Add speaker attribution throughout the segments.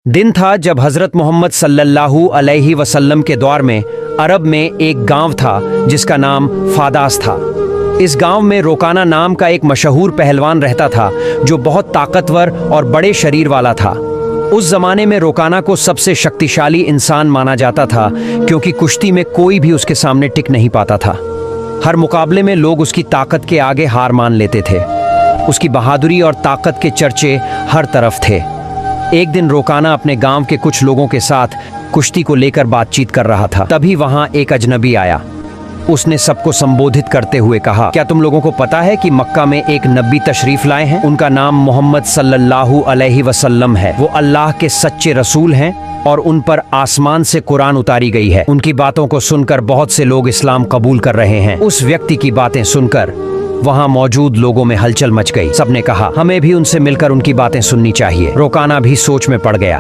Speaker 1: दिन था जब हजरत मोहम्मद सल्लल्लाहु अलैहि वसल्लम के दौर में अरब में एक गांव था जिसका नाम फादास था। इस गांव में रोकाना नाम का एक मशहूर पहलवान रहता था जो बहुत ताकतवर और बड़े शरीर वाला था। उस जमाने में रोकाना को सबसे शक्तिशाली इंसान माना जाता था क्योंकि कुश्ती में कोई भी उसके सामने टिक नहीं पाता था। हर मुकाबले में लोग उसकी ताकत के आगे हार मान लेते थे। उसकी बहादुरी और ताकत के चर्चे हर तरफ थे। एक दिन रोकाना अपने गांव के कुछ लोगों के साथ कुश्ती को लेकर बातचीत कर रहा था। तभी वहां एक अजनबी आया। उसने सबको संबोधित करते हुए कहा, क्या तुम लोगों को पता है कि मक्का में एक नबी तशरीफ लाए हैं? उनका नाम मोहम्मद सल्लल्लाहु अलैहि वसल्लम है। वो अल्लाह के सच्चे रसूल हैं और उन पर आसमान से कुरान उतारी गई है। उनकी बातों को सुनकर बहुत से लोग इस्लाम कबूल कर रहे हैं। उस व्यक्ति की बातें सुनकर वहां मौजूद लोगों में हलचल मच गई। सबने कहा, हमें भी उनसे मिलकर उनकी बातें सुननी चाहिए। रोकाना भी सोच में पड़ गया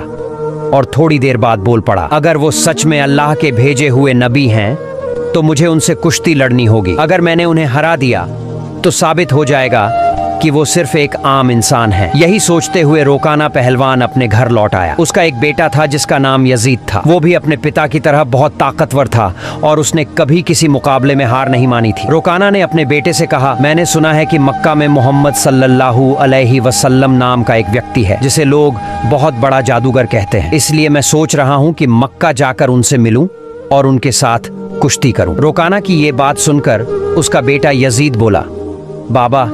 Speaker 1: और थोड़ी देर बाद बोल पड़ा, अगर वो सच में अल्लाह के भेजे हुए नबी हैं तो मुझे उनसे कुश्ती लड़नी होगी। अगर मैंने उन्हें हरा दिया तो साबित हो जाएगा कि वो सिर्फ एक आम इंसान है। यही सोचते हुए रोकाना पहलवान अपने घर लौट आया। उसका एक बेटा था जिसका नाम यजीद था। वो भी अपने पिता की तरह बहुत ताकतवर था और उसने कभी किसी मुकाबले में हार नहीं मानी थी। रोकाना ने अपने बेटे से कहा, मैंने सुना है कि मक्का में मोहम्मद सल्लल्लाहु अलैहि वसल्लम नाम का एक व्यक्ति है जिसे लोग बहुत बड़ा जादूगर कहते हैं। इसलिए मैं सोच रहा हूँ कि मक्का जाकर उनसे मिलूं और उनके साथ कुश्ती करूं। रोकाना की ये बात सुनकर उसका बेटा यजीद बोला, बाबा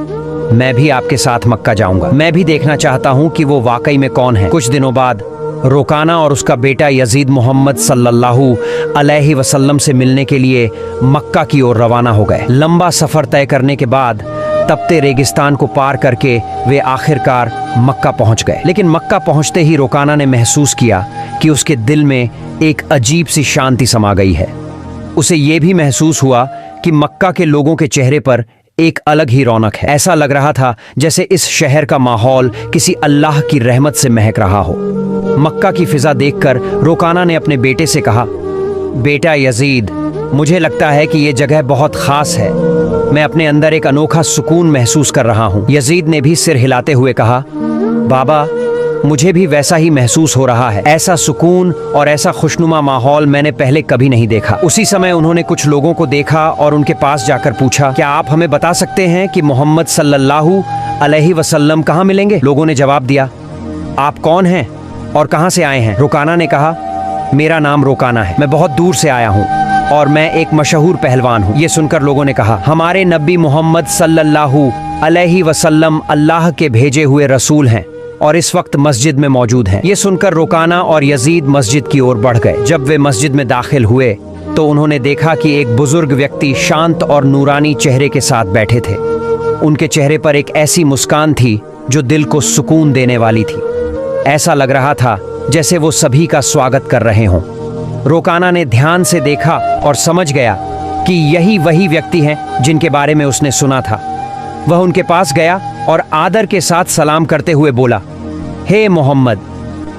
Speaker 1: मैं भी आपके साथ मक्का जाऊंगा। मैं भी देखना चाहता हूं कि वो वाकई में कौन है। कुछ दिनों बाद रोकाना और उसका बेटा यजीद मोहम्मद सल्लल्लाहु अलैहि वसल्लम से मिलने के लिए मक्का की ओर रवाना हो गए। लंबा सफर तय करने के बाद तपते रेगिस्तान को पार करके वे आखिरकार मक्का पहुंच गए। लेकिन मक्का पहुंचते ही रोकाना ने महसूस किया कि उसके दिल में एक अजीब सी शांति समा गई है। उसे ये भी महसूस हुआ कि मक्का के लोगों के चेहरे पर एक अलग ही रौनक है। ऐसा लग रहा था जैसे इस शहर का माहौल किसी अल्लाह की रहमत से महक रहा हो। मक्का की फिजा देखकर रोकाना ने अपने बेटे से कहा, बेटा यजीद, मुझे लगता है कि ये जगह बहुत खास है। मैं अपने अंदर एक अनोखा सुकून महसूस कर रहा हूँ। यजीद ने भी सिर हिलाते हुए कहा, बाबा मुझे भी वैसा ही महसूस हो रहा है। ऐसा सुकून और ऐसा खुशनुमा माहौल मैंने पहले कभी नहीं देखा। उसी समय उन्होंने कुछ लोगों को देखा और उनके पास जाकर पूछा, क्या आप हमें बता सकते हैं कि मोहम्मद सल्लल्लाहु अलैहि वसल्लम कहाँ मिलेंगे? लोगों ने जवाब दिया, आप कौन हैं और कहाँ से आए हैं? रोकाना ने कहा, मेरा नाम रोकाना है, मैं बहुत दूर से आया हूँ और मैं एक मशहूर पहलवान हूँ। ये सुनकर लोगों ने कहा, हमारे नबी मोहम्मद सल्लल्लाहु अलैहि वसल्लम अल्लाह के भेजे हुए रसूल हैं और इस वक्त मस्जिद में मौजूद हैं। ये सुनकर रोकाना और यजीद मस्जिद की ओर बढ़ गए। जब वे मस्जिद में दाखिल हुए तो उन्होंने देखा कि एक बुजुर्ग व्यक्ति शांत और नूरानी चेहरे के साथ बैठे थे। उनके चेहरे पर एक ऐसी मुस्कान थी जो दिल को सुकून देने वाली थी। ऐसा लग रहा था जैसे वो सभी का स्वागत कर रहे हों। रोकाना ने ध्यान से देखा और समझ गया कि यही वही व्यक्ति हैं जिनके बारे में उसने सुना था। वह उनके पास गया और आदर के साथ सलाम करते हुए बोला, हे मोहम्मद,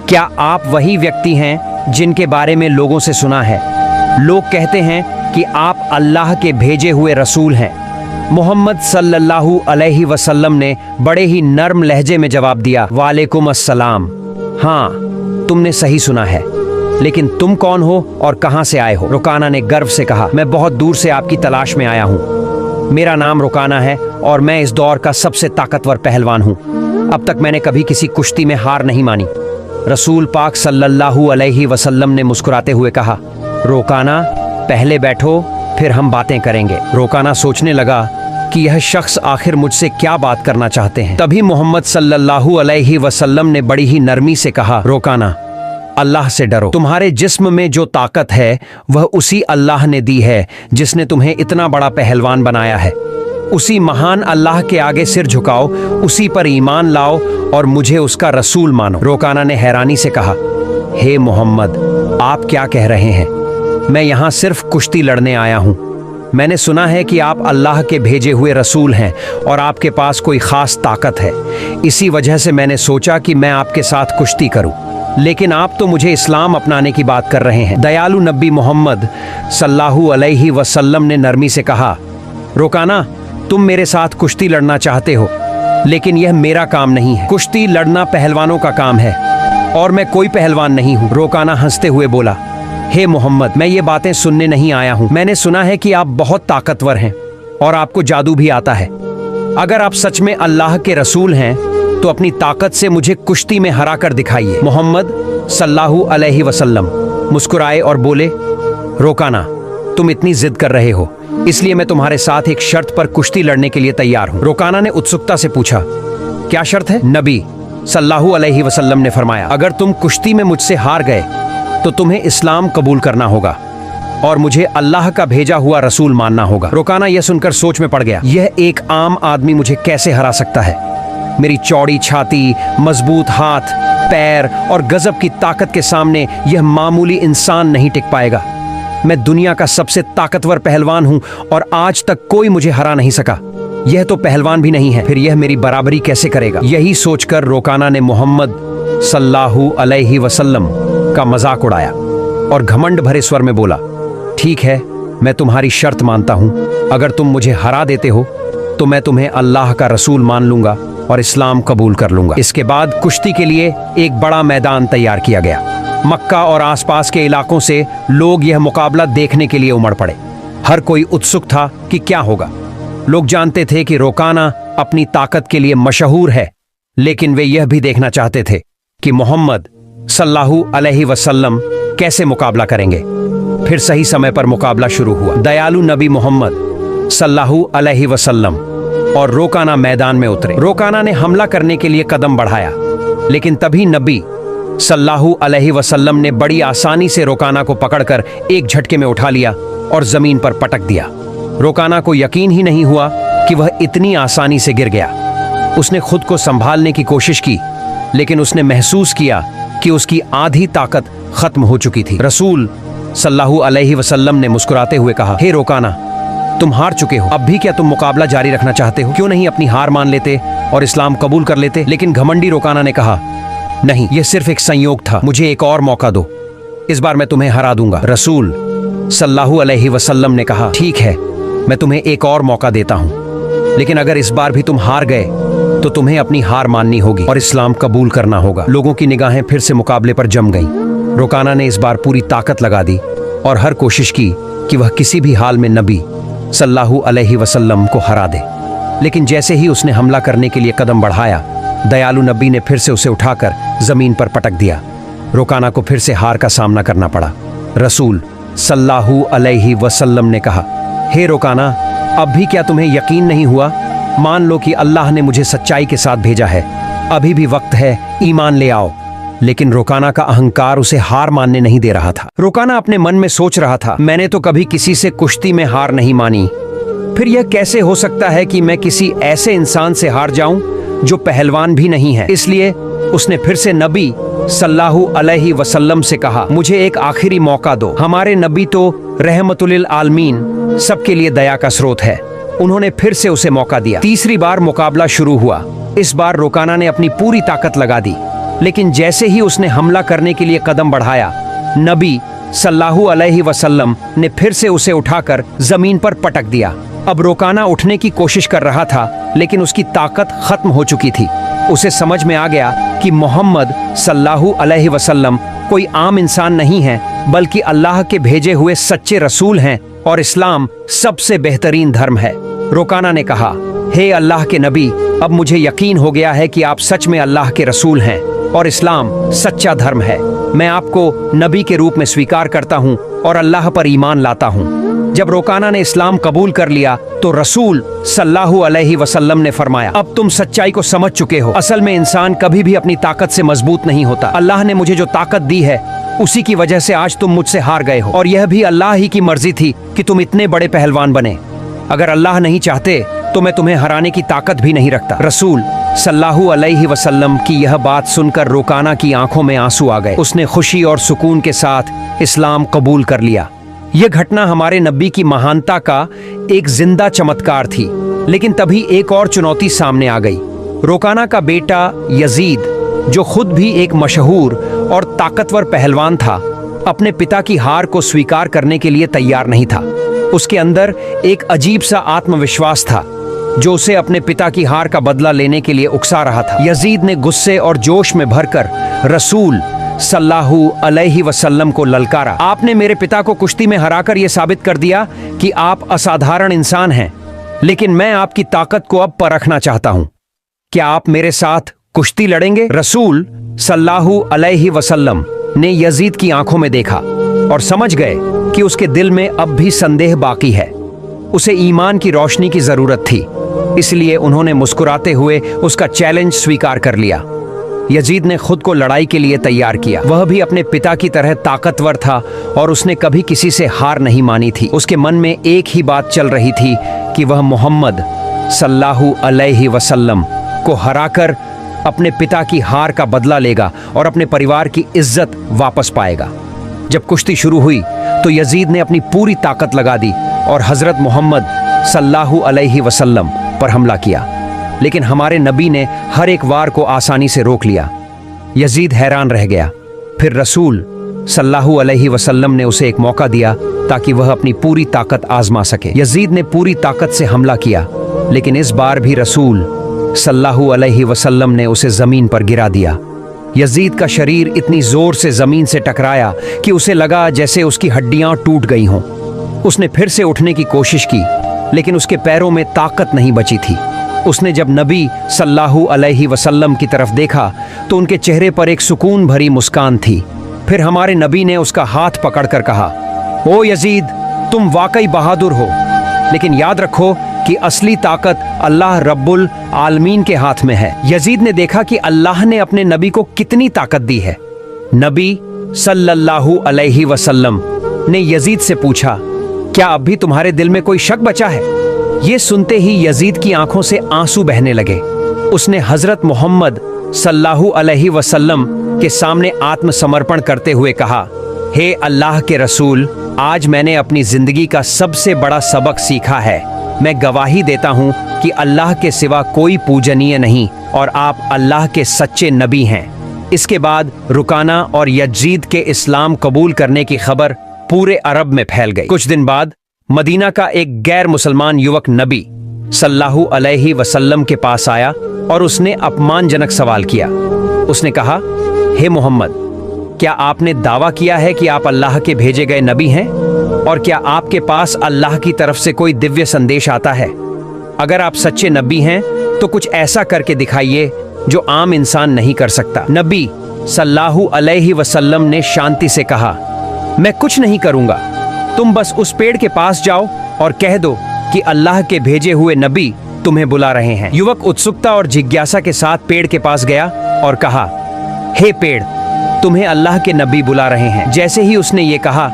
Speaker 1: क्या आप वही व्यक्ति हैं जिनके बारे में लोगों से सुना है? लोग कहते हैं कि आप अल्लाह के भेजे हुए रसूल हैं। मोहम्मद सल्लल्लाहु अलैहि वसल्लम ने बड़े ही नर्म लहजे में जवाब दिया, वालेकुम अस्सलाम। हाँ, तुमने सही सुना है, लेकिन तुम कौन हो और कहां से आए हो? रोकाना ने गर्व से कहा, मैं बहुत दूर से आपकी तलाश में आया हूं। मेरा नाम रोकाना है और मैं इस दौर का सबसे ताकतवर पहलवान हूँ। अब तक मैंने कभी किसी कुश्ती में हार नहीं मानी। रसूल पाक सल्लल्लाहु अलैहि वसल्लम ने मुस्कुराते हुए कहा, रोकाना पहले बैठो, फिर हम बातें करेंगे। रोकाना सोचने लगा कि यह शख्स आखिर मुझसे क्या बात करना चाहते हैं। तभी मोहम्मद सल्लल्लाहु अलैहि वसल्लम ने बड़ी ही नरमी से कहा, रोकाना अल्लाह से डरो। तुम्हारे जिस्म में जो ताकत है वह उसी अल्लाह ने दी है जिसने तुम्हें इतना बड़ा पहलवान बनाया है। उसी महान अल्लाह के आगे सिर झुकाओ, उसी पर ईमान लाओ और मुझे उसका रसूल मानो। रोकाना ने हैरानी से कहा, हे मोहम्मद, आप क्या कह रहे हैं? मैं यहाँ सिर्फ कुश्ती लड़ने आया हूँ। मैंने सुना है कि आप अल्लाह के भेजे हुए रसूल हैं और आपके पास कोई खास ताकत है। इसी वजह से मैंने सोचा कि मैं आपके साथ कुश्ती करूँ। लेकिन आप तो मुझे इस्लाम अपनाने की बात कर रहे हैं। दयालु नबी मोहम्मद सल्लल्लाहु अलैहि वसल्लम ने नरमी से कहा, रोकाना, तुम मेरे साथ कुश्ती लड़ना चाहते हो, लेकिन यह मेरा काम नहीं है। कुश्ती लड़ना पहलवानों का काम है। और मैं कोई पहलवान नहीं हूँ। रोकाना हंसते हुए बोला, हे मोहम्मद, मैं ये बातें सुनने नहीं आया हूँ। मैंने सुना है कि आप बहुत ताकतवर हैं और आपको जादू भी आता है। अगर आप सच में अल्लाह के रसूल हैं तो अपनी ताकत से मुझे कुश्ती में हरा कर दिखाइए। मोहम्मद सल्लल्लाहु अलैहि वसल्लम मुस्कुराए और बोले, रोकाना, तुम इतनी जिद कर रहे हो, इसलिए मैं तुम्हारे साथ एक शर्त पर कुश्ती लड़ने के लिए तैयार हूँ। रोकाना ने उत्सुकता से पूछा, क्या शर्त है? नबी सल्लल्लाहु अलैहि वसल्लम ने फरमाया, अगर तुम कुश्ती में मुझसे हार गए तो तुम्हें इस्लाम कबूल करना होगा और मुझे अल्लाह का भेजा हुआ रसूल मानना होगा। रोकाना यह सुनकर सोच में पड़ गया, यह एक आम आदमी मुझे कैसे हरा सकता है? मेरी चौड़ी छाती, मजबूत हाथ पैर और गजब की ताकत के सामने यह मामूली इंसान नहीं टिक पाएगा। मैं दुनिया का सबसे ताकतवर पहलवान हूं और आज तक कोई मुझे हरा नहीं सका। यह तो पहलवान भी नहीं है, फिर यह मेरी बराबरी कैसे करेगा? यही सोचकर रोकाना ने मोहम्मद सल्लल्लाहु अलैहि वसल्लम का मजाक उड़ाया और घमंड भरे स्वर में बोला, ठीक है, मैं तुम्हारी शर्त मानता हूं। अगर तुम मुझे हरा देते हो तो मैं तुम्हें अल्लाह का रसूल मान लूंगा और इस्लाम कबूल कर लूंगा। इसके बाद कुश्ती के लिए एक बड़ा मैदान तैयार किया गया। मक्का और आसपास के इलाकों से लोग यह मुकाबला देखने के लिए उमड़ पड़े। हर कोई उत्सुक था कि क्या होगा। लोग जानते थे कि रोकाना अपनी ताकत के लिए मशहूर है, लेकिन वे यह भी देखना चाहते थे कि मोहम्मद सल्लल्लाहु अलैहि वसल्लम कैसे मुकाबला करेंगे। फिर सही समय पर मुकाबला शुरू हुआ। दयालु नबी मोहम्मद सल्लल्लाहु अलैहि वसल्लम और रोकाना मैदान में उतरे। रोकाना ने हमला करने के लिए कदम बढ़ाया, लेकिन तभी नबी सल्लल्लाहु अलैहि वसल्लम ने बड़ी आसानी से रोकाना को पकड़कर एक झटके में उठा लिया और जमीन पर पटक दिया। रोकाना को यकीन ही नहीं हुआ कि वह इतनी आसानी से गिर गया। उसने खुद को संभालने की कोशिश की, लेकिन उसने महसूस किया कि उसकी आधी ताकत खत्म हो चुकी थी। रसूल सल्लल्लाहु अलैहि वसल्लम ने मुस्कुराते हुए कहा, हे रोकाना, तुम हार चुके हो। अब भी क्या तुम मुकाबला जारी रखना चाहते हो? क्यों नहीं अपनी हार मान लेते और इस्लाम कबूल कर लेते? लेकिन घमंडी रोकाना ने कहा, नहीं, यह सिर्फ एक संयोग था, मुझे एक और मौका दो, इस बार मैं तुम्हें हरा दूंगा। रसूल सल्लल्लाहु अलैहि वसल्लम ने कहा, ठीक है, मैं तुम्हें एक और मौका देता हूं, लेकिन अगर इस बार भी तुम हार गए तो तुम्हें अपनी हार माननी होगी और इस्लाम कबूल करना होगा। लोगों की निगाहें फिर से मुकाबले पर जम गईं। रोकाना ने इस बार पूरी ताकत लगा दी और हर कोशिश की कि वह किसी भी हाल में नबी सल्लल्लाहु अलैहि वसल्लम को हरा दे। लेकिन जैसे ही उसने हमला करने के लिए कदम बढ़ाया, दयालु नबी ने फिर से उसे उठाकर जमीन पर पटक दिया। रोकाना को फिर से हार का सामना करना पड़ा। रसूल सल्लल्लाहु अलैहि वसल्लम ने कहा, हे रोकाना, अब भी क्या तुम्हें यकीन नहीं हुआ? मान लो कि अल्लाह ने मुझे सच्चाई के साथ भेजा है, अभी भी वक्त है, ईमान ले आओ। लेकिन रोकाना का अहंकार उसे हार मानने नहीं दे रहा था। रोकाना अपने मन में सोच रहा था, मैंने तो कभी किसी से कुश्ती में हार नहीं मानी, फिर यह कैसे हो सकता है कि मैं किसी ऐसे इंसान से हार जाऊं जो पहलवान भी नहीं है। इसलिए उसने फिर से नबी सल्लल्लाहु अलैहि वसल्लम से कहा, मुझे एक आखिरी मौका दो। हमारे नबी तो रहमतुल आलमीन, सबके लिए दया का स्रोत है। उन्होंने फिर से उसे मौका दिया। तीसरी बार मुकाबला शुरू हुआ। इस बार रोकाना ने अपनी पूरी ताकत लगा दी, लेकिन जैसे ही उसने हमला करने के लिए कदम बढ़ाया, नबी सल्लल्लाहु अलैहि वसल्लम ने फिर से उसे उठाकर जमीन पर पटक दिया। अब रोकाना उठने की कोशिश कर रहा था, लेकिन उसकी ताकत खत्म हो चुकी थी। उसे समझ में आ गया कि मोहम्मद सल्लल्लाहु अलैहि वसल्लम कोई आम इंसान नहीं है, बल्कि अल्लाह के भेजे हुए सच्चे रसूल हैं और इस्लाम सबसे बेहतरीन धर्म है। रोकाना ने कहा, हे अल्लाह के नबी, अब मुझे यकीन हो गया है कि आप सच में अल्लाह के रसूल हैं और इस्लाम सच्चा धर्म है। मैं आपको नबी के रूप में स्वीकार करता हूँ और अल्लाह पर ईमान लाता हूँ। जब रोकाना ने इस्लाम कबूल कर लिया तो रसूल सल्लल्लाहु अलैहि वसल्लम ने फरमाया, अब तुम सच्चाई को समझ चुके हो। असल में इंसान कभी भी अपनी ताकत से मजबूत नहीं होता। अल्लाह ने मुझे जो ताकत दी है, उसी की वजह से आज तुम मुझसे हार गए हो, और यह भी अल्लाह ही की मर्जी थी कि तुम इतने बड़े पहलवान बने। अगर अल्लाह नहीं चाहते तो मैं तुम्हें हराने की ताकत भी नहीं रखता। रसूल सल्लल्लाहु अलैहि वसल्लम की यह बात सुनकर रोकाना की आंखों में आंसू आ गए। उसने खुशी और सुकून के साथ इस्लाम कबूल कर लिया। यह घटना हमारे नबी की महानता का एक जिंदा चमत्कार थी। लेकिन तभी एक और चुनौती सामने आ गई। रोकाना का बेटा यजीद, जो खुद भी एक मशहूर और ताकतवर पहलवान था, अपने पिता की हार को स्वीकार करने के लिए तैयार नहीं था। उसके अंदर एक अजीब सा आत्मविश्वास था। जो उसे अपने पिता की हार का बदला लेने के लिए उकसा रहा था। यजीद ने गुस्से और जोश में भरकर रसूल सल्लल्लाहु अलैहि वसल्लम को ललकारा। आपने मेरे पिता को कुश्ती में हराकर यह साबित कर दिया कि आप असाधारण इंसान हैं, लेकिन मैं आपकी ताकत को अब परखना चाहता हूं। क्या आप मेरे साथ कुश्ती लड़ेंगे? रसूल सल्लल्लाहु अलैहि वसल्लम ने यजीद की आंखों में देखा और समझ गए कि उसके दिल में अब भी संदेह बाकी है। उसे ईमान की रोशनी की जरूरत थी, इसलिए उन्होंने मुस्कुराते हुए उसका चैलेंज स्वीकार कर लिया। यजीद ने खुद को लड़ाई के लिए तैयार किया। वह भी अपने पिता की तरह ताकतवर था और उसने कभी किसी से हार नहीं मानी थी। उसके मन में एक ही बात चल रही थी कि वह मोहम्मद सल्लल्लाहु अलैहि वसल्लम को हराकर अपने पिता की हार का बदला लेगा और अपने परिवार की इज्जत वापस पाएगा। जब कुश्ती शुरू हुई तो यजीद ने अपनी पूरी ताकत लगा दी और हजरत मोहम्मद सल्लल्लाहु अलैहि वसल्लम पर हमला किया, लेकिन हमारे नबी ने हर एक वार को आसानी से रोक लिया। यजीद हैरान रह गया। फिर रसूल सल्लल्लाहु अलैहि वसल्लम ने उसे एक मौका दिया ताकि वह अपनी पूरी ताकत आजमा सके। यजीद ने पूरी ताकत से हमला किया, लेकिन इस बार भी रसूल सल्लल्लाहु अलैहि वसल्लम ने उसे जमीन पर गिरा दिया। यजीद का शरीर इतनी जोर से जमीन से टकराया कि उसे लगा जैसे उसकी हड्डियां टूट गई हों। उसने फिर से उठने की कोशिश की, लेकिन उसके पैरों में ताकत नहीं बची थी। उसने जब नबी सल्लल्लाहु अलैहि वसल्लम की तरफ देखा तो उनके चेहरे पर एक सुकून भरी मुस्कान थी। फिर हमारे नबी ने उसका हाथ पकड़कर कहा, ओ यजीद, तुम वाकई बहादुर हो, लेकिन याद रखो कि असली ताकत अल्लाह रब्बुल आलमीन के हाथ में है। यजीद ने देखा कि अल्लाह ने अपने नबी को कितनी ताकत दी है। नबी सल्लल्लाहु अलैहि वसल्लम ने यजीद से पूछा, क्या अब भी तुम्हारे दिल में कोई शक बचा है? ये सुनते ही यजीद की आंखों से आंसू बहने लगे। उसने हजरत मोहम्मद सल्लल्लाहु अलैहि वसल्लम के सामने आत्मसमर्पण करते हुए कहा, हे अल्लाह के रसूल, आज मैंने अपनी जिंदगी का सबसे बड़ा सबक सीखा है। मैं गवाही देता हूँ कि अल्लाह के सिवा कोई पूजनीय नहीं और आप अल्लाह के सच्चे नबी हैं। इसके बाद रुकाना और यजीद के इस्लाम कबूल करने की खबर पूरे अरब में फैल गई। कुछ दिन बाद मदीना का एक गैर मुसलमान युवक नबी सल्लल्लाहु अलैहि वसल्लम के पास आया और उसने अपमानजनक सवाल किया। उसने कहा, हे मोहम्मद, क्या आपने दावा किया है कि आप अल्लाह के भेजे गए नबी हैं? और क्या आपके पास अल्लाह की तरफ से कोई दिव्य संदेश आता है? अगर आप सच्चे नबी हैं तो कुछ ऐसा करके दिखाइए जो आम इंसान नहीं कर सकता। नबी सल्लल्लाहु अलैहि वसल्लम ने शांति से कहा, मैं कुछ नहीं करूंगा, तुम बस उस पेड़ के पास जाओ और कह दो कि अल्लाह के भेजे हुए नबी तुम्हें बुला रहे हैं। युवक उत्सुकता और जिज्ञासा के साथ पेड़ के पास गया और कहा, हे पेड़, तुम्हें अल्लाह के नबी बुला रहे हैं। जैसे ही उसने ये कहा,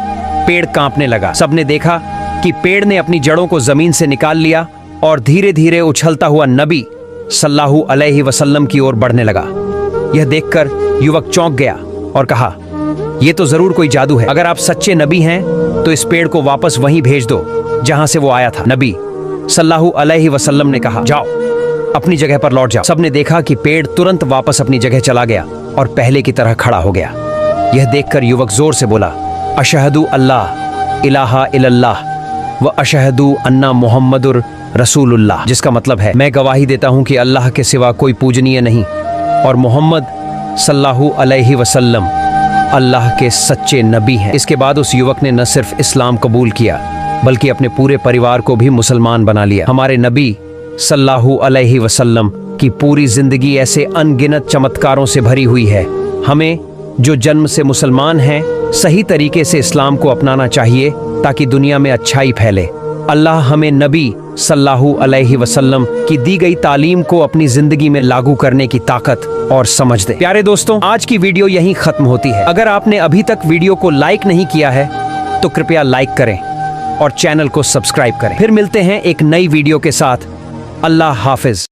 Speaker 1: पेड़ कांपने लगा। सबने देखा कि पेड़ ने अपनी जड़ों को जमीन से निकाल लिया और धीरे धीरे उछलता हुआ नबी सल्लल्लाहु अलैहि वसल्लम की ओर बढ़ने लगा। यह देखकर युवक चौंक गया और कहा, यह तो जरूर कोई जादू है। अगर आप सच्चे नबी हैं तो इस पेड़ को वापस वहीं भेज दो जहां से वो आया था। नबी सल्लल्लाहु अलैहि वसल्लम ने कहा, जाओ, अपनी जगह पर लौट जाओ। सबने देखा कि पेड़ तुरंत वापस अपनी जगह चला गया और पहले की तरह खड़ा हो गया। यह देखकर युवक जोर से बोला, अशहदु अल्लाह इलाहा इल्लल्लाह व अशहदु अन्ना मुहम्मदुर रसूलुल्लाह, जिसका मतलब है, मैं गवाही देता हूं कि अल्लाह के सिवा कोई पूजनीय नहीं और मोहम्मद सल्लल्लाहु अलैहि वसल्लम अल्लाह के सच्चे नबी हैं। इसके बाद उस युवक ने न सिर्फ इस्लाम कबूल किया बल्कि अपने पूरे परिवार को भी मुसलमान बना लिया। हमारे नबी सल्लल्लाहु अलैहि वसल्लम की पूरी जिंदगी ऐसे अनगिनत चमत्कारों से भरी हुई है। हमें जो जन्म से मुसलमान हैं सही तरीके से इस्लाम को अपनाना चाहिए ताकि दुनिया में अच्छाई फैले। अल्लाह हमें नबी सल्लल्लाहु अलैहि वसल्लम की दी गई तालीम को अपनी जिंदगी में लागू करने की ताकत और समझ दे। प्यारे दोस्तों, आज की वीडियो यहीं खत्म होती है। अगर आपने अभी तक वीडियो को लाइक नहीं किया है तो कृपया लाइक करें और चैनल को सब्सक्राइब करें। फिर मिलते हैं एक नई वीडियो के साथ। अल्लाह हाफिज।